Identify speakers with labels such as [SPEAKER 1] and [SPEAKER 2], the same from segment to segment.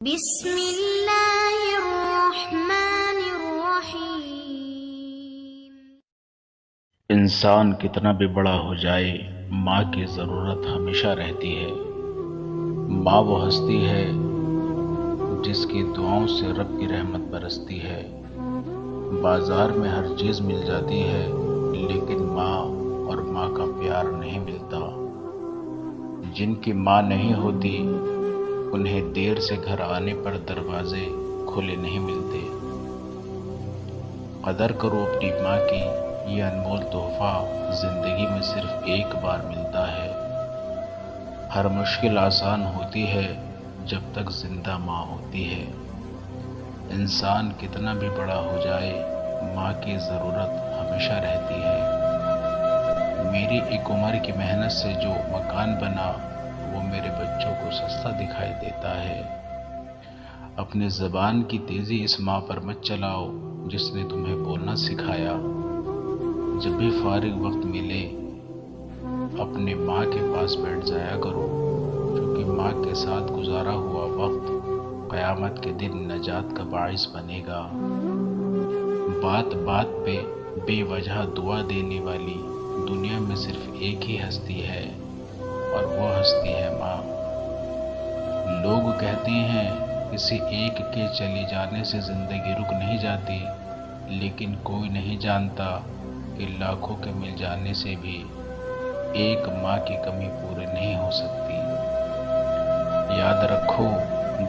[SPEAKER 1] بسم اللہ الرحمن الرحیم۔
[SPEAKER 2] انسان کتنا بھی بڑا ہو جائے، ماں کی ضرورت ہمیشہ رہتی ہے۔ ماں وہ ہستی ہے جس کی دعاؤں سے رب کی رحمت برستی ہے۔ بازار میں ہر چیز مل جاتی ہے لیکن ماں اور ماں کا پیار نہیں ملتا۔ جن کی ماں نہیں ہوتی انہیں دیر سے گھر آنے پر دروازے کھلے نہیں ملتے۔ قدر کرو اپنی ماں کی، یہ انمول تحفہ زندگی میں صرف ایک بار ملتا ہے۔ ہر مشکل آسان ہوتی ہے جب تک زندہ ماں ہوتی ہے۔ انسان کتنا بھی بڑا ہو جائے، ماں کی ضرورت ہمیشہ رہتی ہے۔ میری ایک عمر کی محنت سے جو مکان بنا وہ میرے بچوں کو سستا دکھائی دیتا ہے۔ اپنی زبان کی تیزی اس ماں پر مت چلاؤ جس نے تمہیں بولنا سکھایا۔ جب بھی فارغ وقت ملے اپنے ماں کے پاس بیٹھ جایا کرو، کیونکہ ماں کے ساتھ گزارا ہوا وقت قیامت کے دن نجات کا باعث بنے گا۔ بات بات پہ بے وجہ دعا دینے والی دنیا میں صرف ایک ہی ہستی ہے اور وہ ہستی ہے ماں۔ لوگ کہتے ہیں کسی ایک کے چلے جانے سے زندگی رک نہیں جاتی، لیکن کوئی نہیں جانتا کہ لاکھوں کے مل جانے سے بھی ایک ماں کی کمی پوری نہیں ہو سکتی۔ یاد رکھو،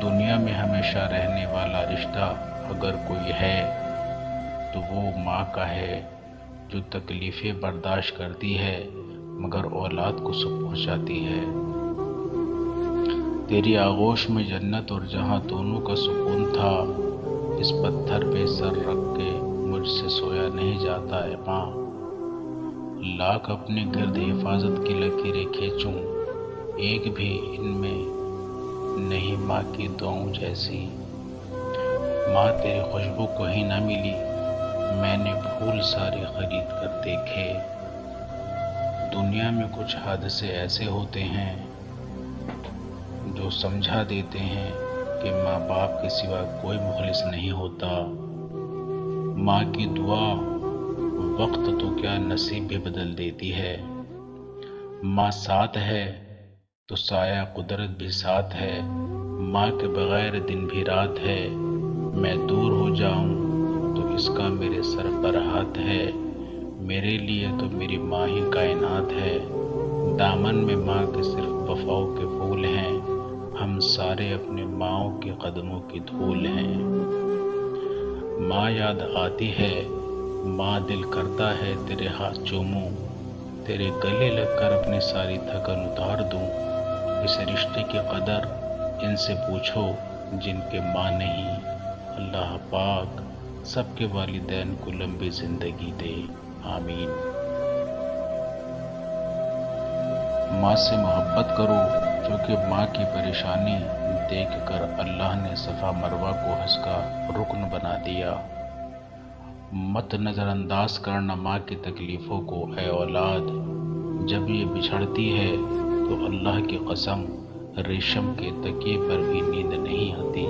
[SPEAKER 2] دنیا میں ہمیشہ رہنے والا رشتہ اگر کوئی ہے تو وہ ماں کا ہے، جو تکلیفیں برداشت کرتی ہے مگر اولاد کو سکھ پہنچاتی ہے۔ تیری آغوش میں جنت اور جہاں دونوں کا سکون تھا، اس پتھر پہ سر رکھ کے مجھ سے سویا نہیں جاتا ہے ماں۔ لاکھ اپنے گرد حفاظت کی لکیریں کھینچوں، ایک بھی ان میں نہیں ماں کی دعاؤں جیسی۔ ماں تیری خوشبو کہیں نہ ملی، میں نے پھول سارے خرید کر دیکھے۔ دنیا میں کچھ حادثے ایسے ہوتے ہیں جو سمجھا دیتے ہیں کہ ماں باپ کے سوا کوئی مخلص نہیں ہوتا۔ ماں کی دعا وقت تو کیا نصیب بھی بدل دیتی ہے۔ ماں ساتھ ہے تو سایہ قدرت بھی ساتھ ہے۔ ماں کے بغیر دن بھی رات ہے، میں دور ہو جاؤں تو اس کا میرے سر پر ہاتھ ہے۔ میرے لیے تو میری ماں ہی کائنات ہے۔ دامن میں ماں کے صرف وفاؤں کے پھول ہیں، ہم سارے اپنے ماؤں کے قدموں کی دھول ہیں۔ ماں یاد آتی ہے، ماں دل کرتا ہے تیرے ہاتھ چوموں، تیرے گلے لگ کر اپنی ساری تھکن اتار دوں۔ اس رشتے کی قدر ان سے پوچھو جن کے ماں نہیں۔ اللہ پاک سب کے والدین کو لمبی زندگی دے، آمین۔ ماں سے محبت کرو، کیونکہ ماں کی پریشانی دیکھ کر اللہ نے صفا مروہ کو حج کا رکن بنا دیا۔ مت نظر انداز کرنا ماں کی تکلیفوں کو اے اولاد، جب یہ بچھڑتی ہے تو اللہ کی قسم ریشم کے تکیے پر بھی نیند نہیں آتی۔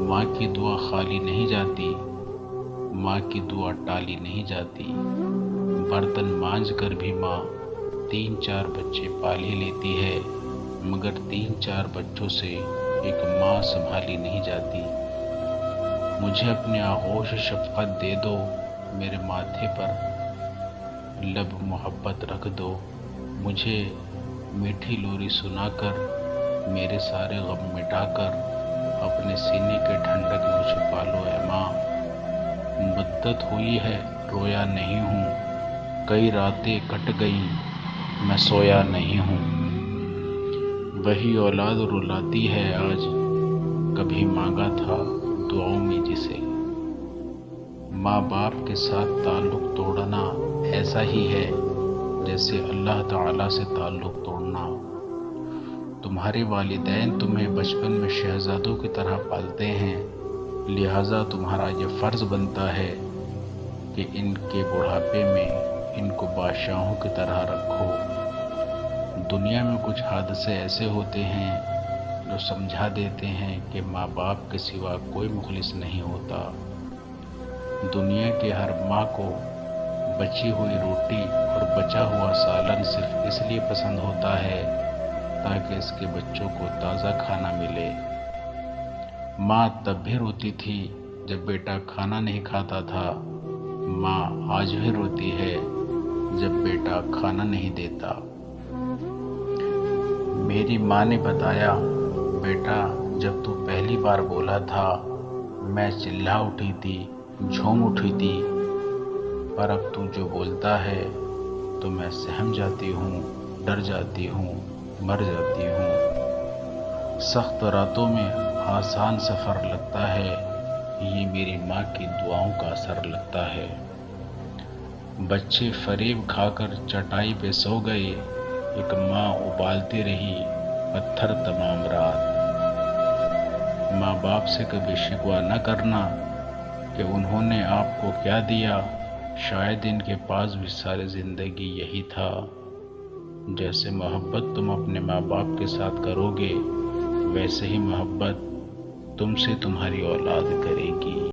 [SPEAKER 2] ماں کی دعا خالی نہیں جاتی، ماں کی دعا ٹالی نہیں جاتی۔ برتن مانج کر بھی ماں 3-4 بچے پال ہی لیتی ہے، مگر 3-4 بچوں سے ایک ماں سنبھالی نہیں جاتی۔ مجھے اپنی آغوش شفقت دے دو، میرے ماتھے پر لب محبت رکھ دو۔ مجھے میٹھی لوری سنا کر، میرے سارے غم مٹا کر اپنے سینے کے ٹھنڈک میں چھپا لو اے ماں۔ مدت ہوئی ہے رویا نہیں ہوں، کئی راتیں کٹ گئیں میں سویا نہیں ہوں۔ وہی اولاد رلاتی ہے آج، کبھی مانگا تھا دعاؤں میں جسے۔ ماں باپ کے ساتھ تعلق توڑنا ایسا ہی ہے جیسے اللہ تعالیٰ سے تعلق توڑنا۔ تمہارے والدین تمہیں بچپن میں شہزادوں کی طرح پالتے ہیں، لہٰذا تمہارا یہ فرض بنتا ہے کہ ان کے بڑھاپے میں ان کو بادشاہوں کی طرح رکھو۔ دنیا میں کچھ حادثے ایسے ہوتے ہیں جو سمجھا دیتے ہیں کہ ماں باپ کے سوا کوئی مخلص نہیں ہوتا۔ دنیا کے ہر ماں کو بچی ہوئی روٹی اور بچا ہوا سالن صرف اس لیے پسند ہوتا ہے تاکہ اس کے بچوں کو تازہ کھانا ملے۔ ماں تب بھی روتی تھی جب بیٹا کھانا نہیں کھاتا تھا، ماں آج بھی روتی ہے جب بیٹا کھانا نہیں دیتا۔ میری ماں نے بتایا، بیٹا جب تو پہلی بار بولا تھا میں چلا اٹھی تھی، جھوم اٹھی تھی، پر اب تو جو بولتا ہے تو میں سہم جاتی ہوں، ڈر جاتی ہوں، مر جاتی ہوں۔ سخت راتوں میں آسان سفر لگتا ہے، یہ میری ماں کی دعاؤں کا اثر لگتا ہے۔ بچے فریب کھا کر چٹائی پہ سو گئے، ایک ماں ابالتی رہی پتھر تمام رات۔ ماں باپ سے کبھی شکوہ نہ کرنا کہ انہوں نے آپ کو کیا دیا، شاید ان کے پاس بھی ساری زندگی یہی تھا۔ جیسے محبت تم اپنے ماں باپ کے ساتھ کرو گے، ویسے ہی محبت تم سے تمہاری اولاد کرے گی۔